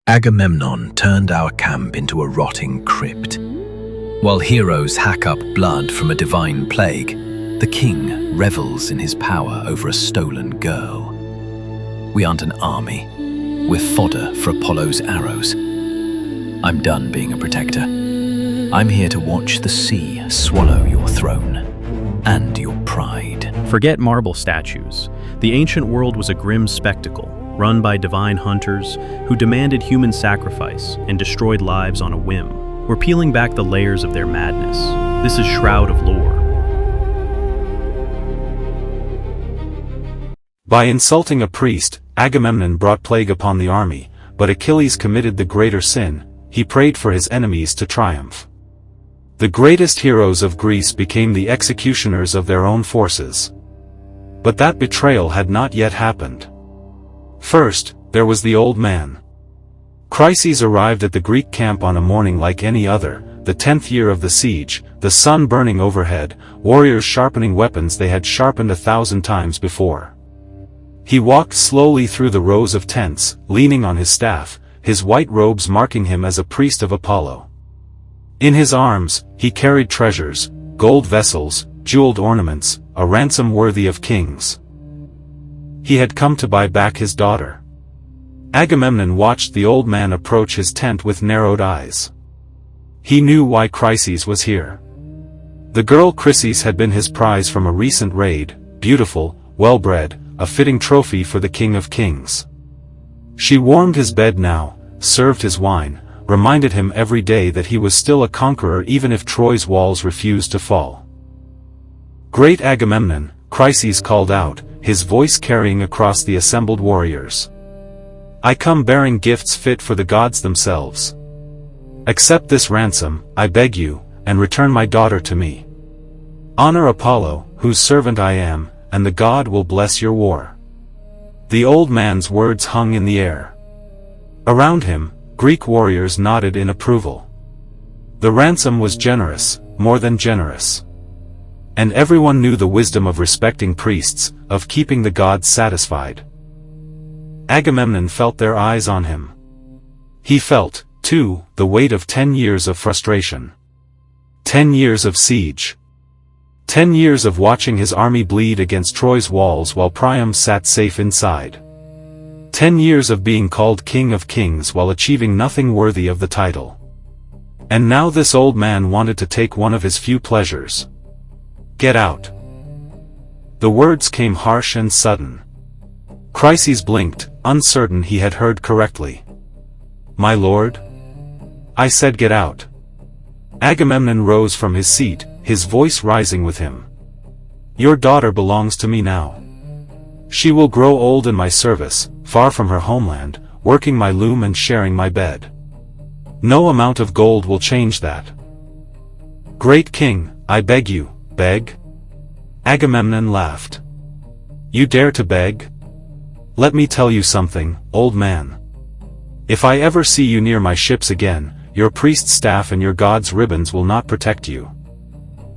Agamemnon turned our camp into a rotting crypt. While heroes hack up blood from a divine plague, the king revels in his power over a stolen girl. We aren't an army. We're fodder for Apollo's arrows. I'm done being a protector. I'm here to watch the sea swallow your throne and your pride. Forget marble statues. The ancient world was a grim spectacle, run by divine hunters who demanded human sacrifice and destroyed lives on a whim. We're peeling back the layers of their madness. This is Shroud of Lore. By insulting a priest, Agamemnon brought plague upon the army, but Achilles committed the greater sin. He prayed for his enemies to triumph. The greatest heroes of Greece became the executioners of their own forces. But that betrayal had not yet happened. First, there was the old man. Briseis arrived at the Greek camp on a morning like any other, the 10th year of the siege, the sun burning overhead, warriors sharpening weapons they had sharpened 1,000 times before. He walked slowly through the rows of tents, leaning on his staff, his white robes marking him as a priest of Apollo. In his arms, he carried treasures, gold vessels, jeweled ornaments, a ransom worthy of kings. He had come to buy back his daughter. Agamemnon watched the old man approach his tent with narrowed eyes. He knew why Briseis was here. The girl Briseis had been his prize from a recent raid, beautiful, well-bred, a fitting trophy for the King of Kings. She warmed his bed now, served his wine, reminded him every day that he was still a conqueror even if Troy's walls refused to fall. "Great Agamemnon," Briseis called out, his voice carrying across the assembled warriors. "I come bearing gifts fit for the gods themselves. Accept this ransom, I beg you, and return my daughter to me. Honor Apollo, whose servant I am, and the god will bless your war." The old man's words hung in the air. Around him, Greek warriors nodded in approval. The ransom was generous, more than generous. And everyone knew the wisdom of respecting priests, of keeping the gods satisfied. Agamemnon felt their eyes on him. He felt, too, the weight of 10 years of frustration. 10 years of siege. 10 years of watching his army bleed against Troy's walls while Priam sat safe inside. 10 years of being called King of Kings while achieving nothing worthy of the title. And now this old man wanted to take one of his few pleasures. "Get out." The words came harsh and sudden. Briseis blinked, uncertain he had heard correctly. "My lord?" "I said get out." Agamemnon rose from his seat, his voice rising with him. "Your daughter belongs to me now. She will grow old in my service, far from her homeland, working my loom and sharing my bed. No amount of gold will change that." "Great king, I beg you." "Beg?" Agamemnon laughed. "You dare to beg? Let me tell you something, old man. If I ever see you near my ships again, your priest's staff and your god's ribbons will not protect you.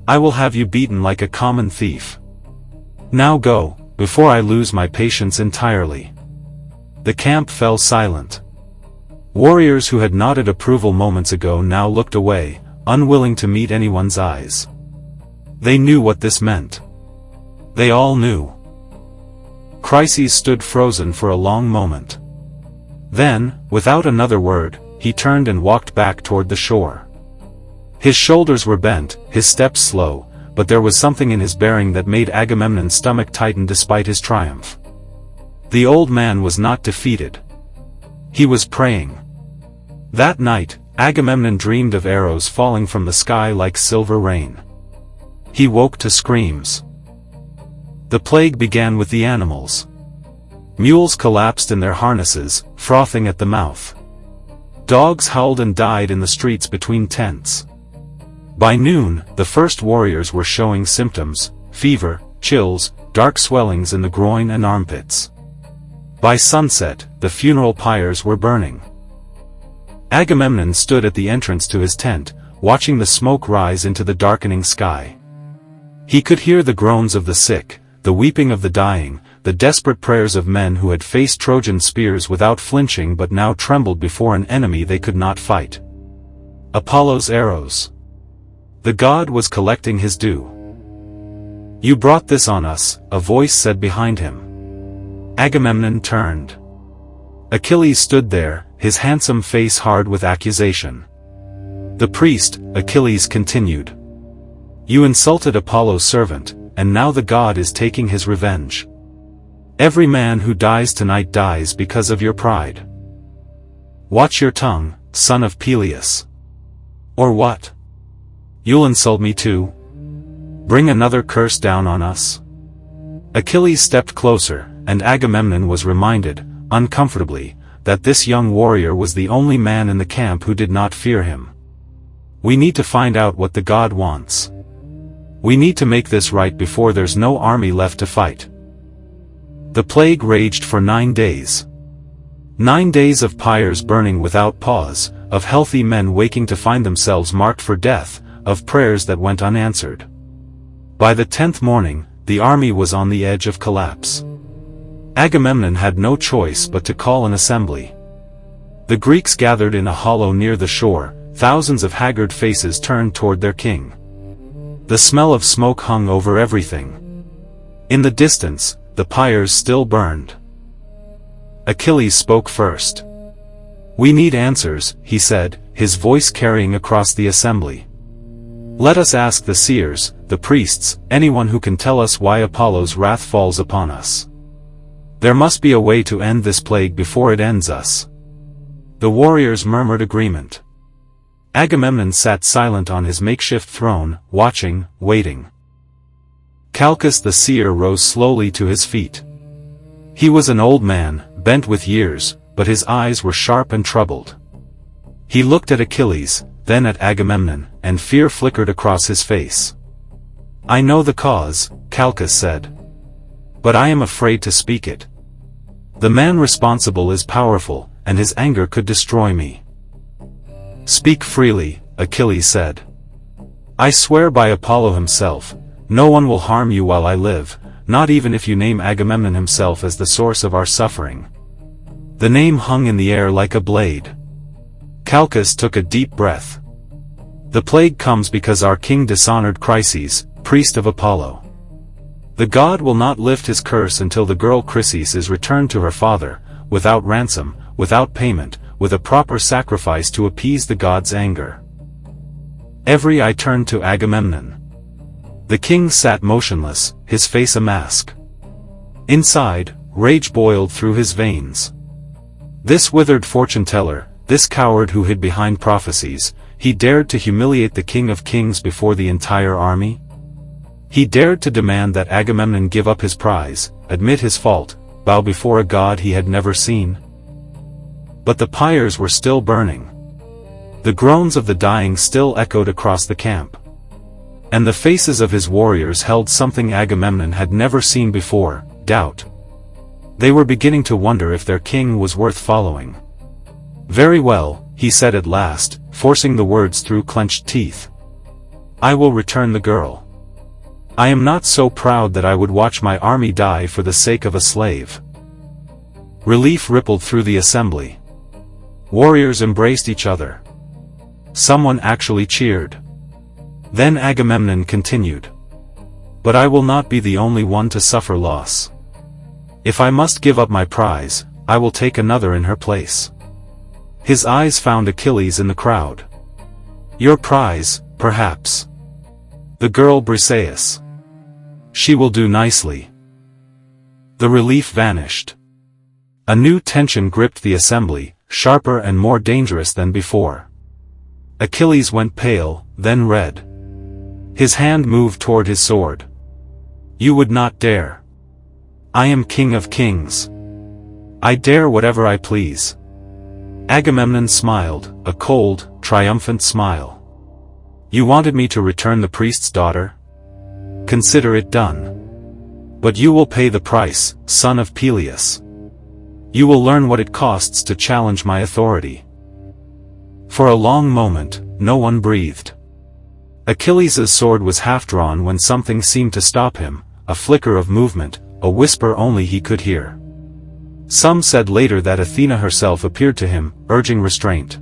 I will have you beaten like a common thief. Now go, before I lose my patience entirely." The camp fell silent. Warriors who had nodded approval moments ago now looked away, unwilling to meet anyone's eyes. They knew what this meant. They all knew. Briseis stood frozen for a long moment. Then, without another word, he turned and walked back toward the shore. His shoulders were bent, his steps slow, but there was something in his bearing that made Agamemnon's stomach tighten despite his triumph. The old man was not defeated. He was praying. That night, Agamemnon dreamed of arrows falling from the sky like silver rain. He woke to screams. The plague began with the animals. Mules collapsed in their harnesses, frothing at the mouth. Dogs howled and died in the streets between tents. By noon, the first warriors were showing symptoms: fever, chills, dark swellings in the groin and armpits. By sunset, the funeral pyres were burning. Agamemnon stood at the entrance to his tent, watching the smoke rise into the darkening sky. He could hear the groans of the sick, the weeping of the dying, the desperate prayers of men who had faced Trojan spears without flinching but now trembled before an enemy they could not fight. Apollo's arrows. The god was collecting his due. "You brought this on us," a voice said behind him. Agamemnon turned. Achilles stood there, his handsome face hard with accusation. "The priest," Achilles continued. "You insulted Apollo's servant, and now the god is taking his revenge. Every man who dies tonight dies because of your pride. Watch your tongue, son of Peleus. Or what? You'll insult me too? Bring another curse down on us?" Achilles stepped closer, and Agamemnon was reminded, uncomfortably, that this young warrior was the only man in the camp who did not fear him. "We need to find out what the god wants. We need to make this right before there's no army left to fight." The plague raged for 9 days. 9 days of pyres burning without pause, of healthy men waking to find themselves marked for death, of prayers that went unanswered. By the 10th morning, the army was on the edge of collapse. Agamemnon had no choice but to call an assembly. The Greeks gathered in a hollow near the shore, thousands of haggard faces turned toward their king. The smell of smoke hung over everything. In the distance, the pyres still burned. Achilles spoke first. "We need answers," he said, his voice carrying across the assembly. "Let us ask the seers, the priests, anyone who can tell us why Apollo's wrath falls upon us. There must be a way to end this plague before it ends us." The warriors murmured agreement. Agamemnon sat silent on his makeshift throne, watching, waiting. Calchas the seer rose slowly to his feet. He was an old man, bent with years, but his eyes were sharp and troubled. He looked at Achilles, then at Agamemnon, and fear flickered across his face. "I know the cause," Calchas said. "But I am afraid to speak it. The man responsible is powerful, and his anger could destroy me." "Speak freely," Achilles said. "I swear by Apollo himself, no one will harm you while I live, not even if you name Agamemnon himself as the source of our suffering." The name hung in the air like a blade. Calchas took a deep breath. "The plague comes because our king dishonored Chryses, priest of Apollo. The god will not lift his curse until the girl Chryses is returned to her father, without ransom, without payment, with a proper sacrifice to appease the god's anger." Every eye turned to Agamemnon. The king sat motionless, his face a mask. Inside, rage boiled through his veins. This withered fortune-teller, this coward who hid behind prophecies, he dared to humiliate the King of Kings before the entire army? He dared to demand that Agamemnon give up his prize, admit his fault, bow before a god he had never seen? But the pyres were still burning. The groans of the dying still echoed across the camp. And the faces of his warriors held something Agamemnon had never seen before, doubt. They were beginning to wonder if their king was worth following. "Very well," he said at last, forcing the words through clenched teeth. "I will return the girl. I am not so proud that I would watch my army die for the sake of a slave." Relief rippled through the assembly. Warriors embraced each other. Someone actually cheered. Then Agamemnon continued. "But I will not be the only one to suffer loss. If I must give up my prize, I will take another in her place." His eyes found Achilles in the crowd. "Your prize, perhaps. The girl Briseis. She will do nicely." The relief vanished. A new tension gripped the assembly, sharper and more dangerous than before. Achilles went pale, then red. His hand moved toward his sword. "You would not dare. I am king of kings. I dare whatever I please." Agamemnon smiled, a cold, triumphant smile. "You wanted me to return the priest's daughter? Consider it done. But you will pay the price, son of Peleus. You will learn what it costs to challenge my authority." For a long moment, no one breathed. Achilles' sword was half drawn when something seemed to stop him, a flicker of movement, a whisper only he could hear. Some said later that Athena herself appeared to him, urging restraint.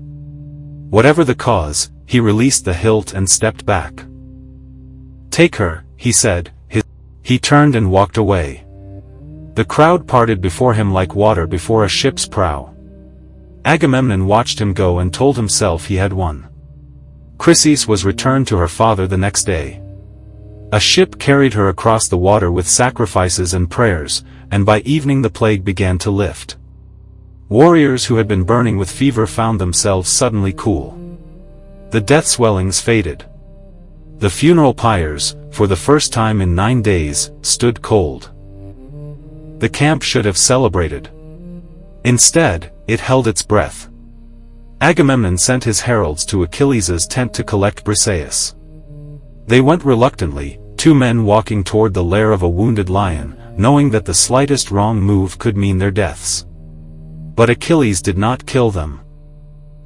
Whatever the cause, he released the hilt and stepped back. "Take her," he said. He turned and walked away. The crowd parted before him like water before a ship's prow. Agamemnon watched him go and told himself he had won. Chryseis was returned to her father the next day. A ship carried her across the water with sacrifices and prayers, and by evening the plague began to lift. Warriors who had been burning with fever found themselves suddenly cool. The death swellings faded. The funeral pyres, for the first time in 9 days, stood cold. The camp should have celebrated. Instead, it held its breath. Agamemnon sent his heralds to Achilles' tent to collect Briseis. They went reluctantly, 2 men walking toward the lair of a wounded lion, knowing that the slightest wrong move could mean their deaths. But Achilles did not kill them.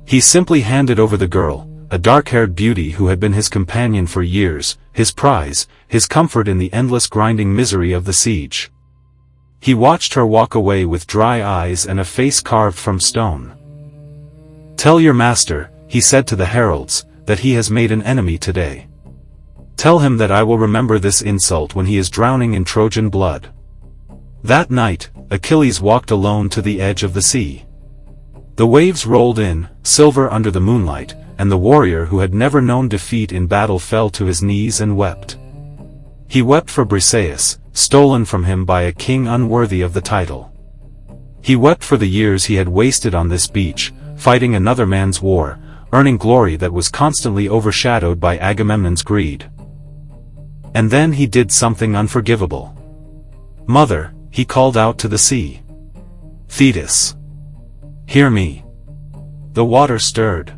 He simply handed over the girl, a dark-haired beauty who had been his companion for years, his prize, his comfort in the endless grinding misery of the siege. He watched her walk away with dry eyes and a face carved from stone. "Tell your master," he said to the heralds, "that he has made an enemy today. Tell him that I will remember this insult when he is drowning in Trojan blood." That night, Achilles walked alone to the edge of the sea. The waves rolled in, silver under the moonlight, and the warrior who had never known defeat in battle fell to his knees and wept. He wept for Briseis, stolen from him by a king unworthy of the title. He wept for the years he had wasted on this beach, fighting another man's war, earning glory that was constantly overshadowed by Agamemnon's greed. And then he did something unforgivable. "Mother," he called out to the sea. "Thetis. Hear me." The water stirred.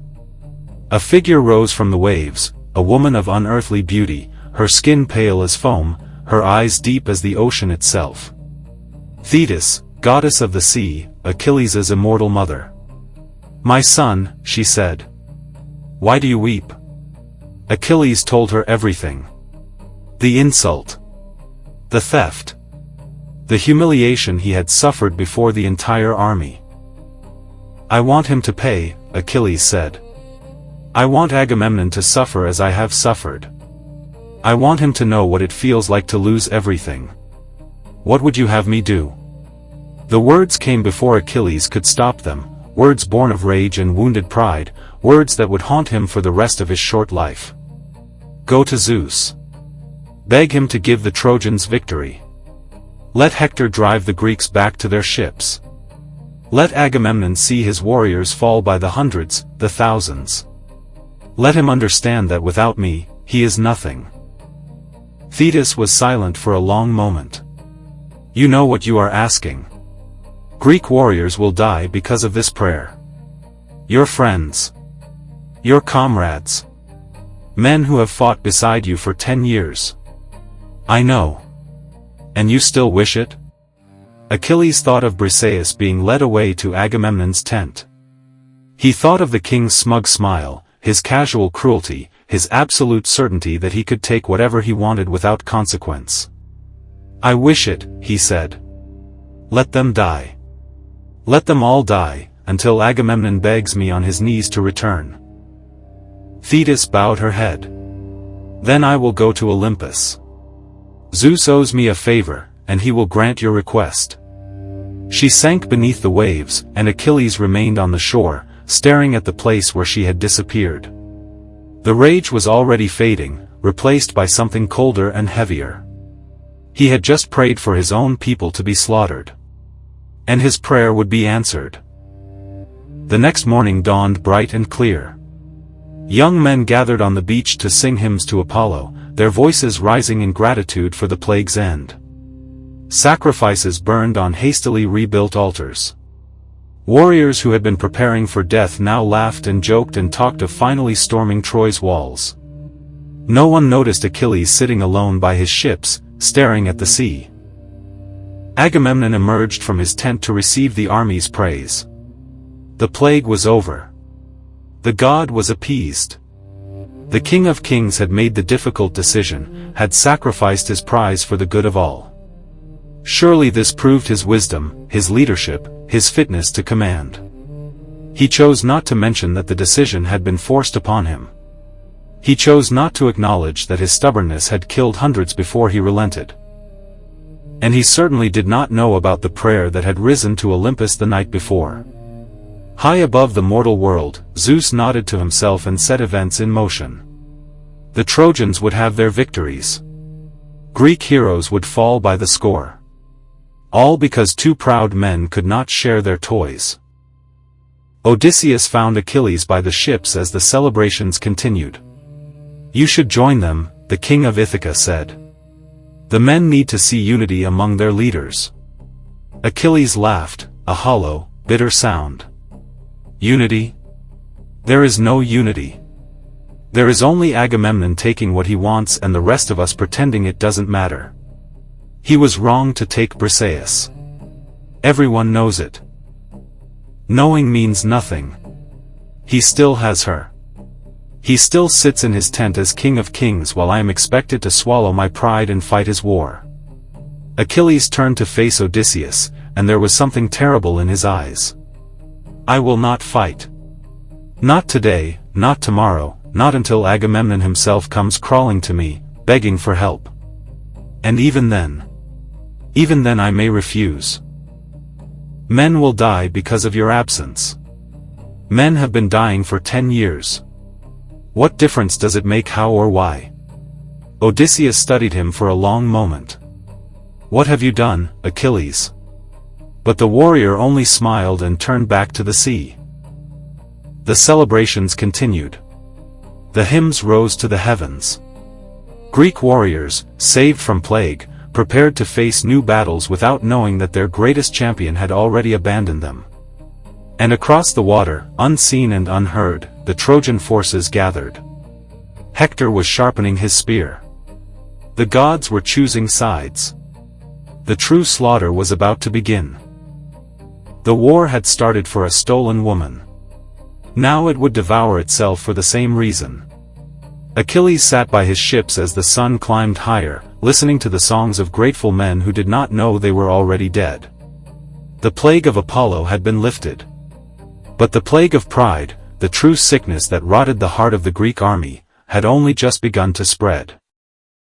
A figure rose from the waves, a woman of unearthly beauty, her skin pale as foam, her eyes deep as the ocean itself. Thetis, goddess of the sea, Achilles' immortal mother. "My son," she said. "Why do you weep?" Achilles told her everything. The insult. The theft. The humiliation he had suffered before the entire army. "I want him to pay," Achilles said. "I want Agamemnon to suffer as I have suffered. I want him to know what it feels like to lose everything. What would you have me do?" The words came before Achilles could stop them, words born of rage and wounded pride, words that would haunt him for the rest of his short life. "Go to Zeus. Beg him to give the Trojans victory. Let Hector drive the Greeks back to their ships. Let Agamemnon see his warriors fall by the hundreds, the thousands. Let him understand that without me, he is nothing." Thetis was silent for a long moment. "You know what you are asking. Greek warriors will die because of this prayer. Your friends. Your comrades. Men who have fought beside you for 10 years. I know. And you still wish it?" Achilles thought of Briseis being led away to Agamemnon's tent. He thought of the king's smug smile, his casual cruelty, his absolute certainty that he could take whatever he wanted without consequence. "I wish it," he said. "Let them die. Let them all die, until Agamemnon begs me on his knees to return." Thetis bowed her head. "Then I will go to Olympus. Zeus owes me a favor, and he will grant your request." She sank beneath the waves, and Achilles remained on the shore, staring at the place where she had disappeared. The rage was already fading, replaced by something colder and heavier. He had just prayed for his own people to be slaughtered. And his prayer would be answered. The next morning dawned bright and clear. Young men gathered on the beach to sing hymns to Apollo, their voices rising in gratitude for the plague's end. Sacrifices burned on hastily rebuilt altars. Warriors who had been preparing for death now laughed and joked and talked of finally storming Troy's walls. No one noticed Achilles sitting alone by his ships, staring at the sea. Agamemnon emerged from his tent to receive the army's praise. The plague was over. The god was appeased. The King of Kings had made the difficult decision, had sacrificed his prize for the good of all. Surely this proved his wisdom, his leadership, his fitness to command. He chose not to mention that the decision had been forced upon him. He chose not to acknowledge that his stubbornness had killed hundreds before he relented. And he certainly did not know about the prayer that had risen to Olympus the night before. High above the mortal world, Zeus nodded to himself and set events in motion. The Trojans would have their victories. Greek heroes would fall by the score. All because two proud men could not share their toys. Odysseus found Achilles by the ships as the celebrations continued. "You should join them," the king of Ithaca said. "The men need to see unity among their leaders." Achilles laughed, a hollow, bitter sound. "Unity? There is no unity. There is only Agamemnon taking what he wants and the rest of us pretending it doesn't matter. He was wrong to take Briseis. Everyone knows it. Knowing means nothing. He still has her. He still sits in his tent as king of kings while I am expected to swallow my pride and fight his war." Achilles turned to face Odysseus, and there was something terrible in his eyes. "I will not fight. Not today, not tomorrow, not until Agamemnon himself comes crawling to me, begging for help. And even then I may refuse. Men will die because of your absence. Men have been dying for 10 years. What difference does it make how or why?" Odysseus studied him for a long moment. "What have you done, Achilles?" But the warrior only smiled and turned back to the sea. The celebrations continued. The hymns rose to the heavens. Greek warriors, saved from plague, prepared to face new battles without knowing that their greatest champion had already abandoned them. And across the water, unseen and unheard, the Trojan forces gathered. Hector was sharpening his spear. The gods were choosing sides. The true slaughter was about to begin. The war had started for a stolen woman. Now it would devour itself for the same reason. Achilles sat by his ships as the sun climbed higher, listening to the songs of grateful men who did not know they were already dead. The plague of Apollo had been lifted. But the plague of pride, the true sickness that rotted the heart of the Greek army, had only just begun to spread.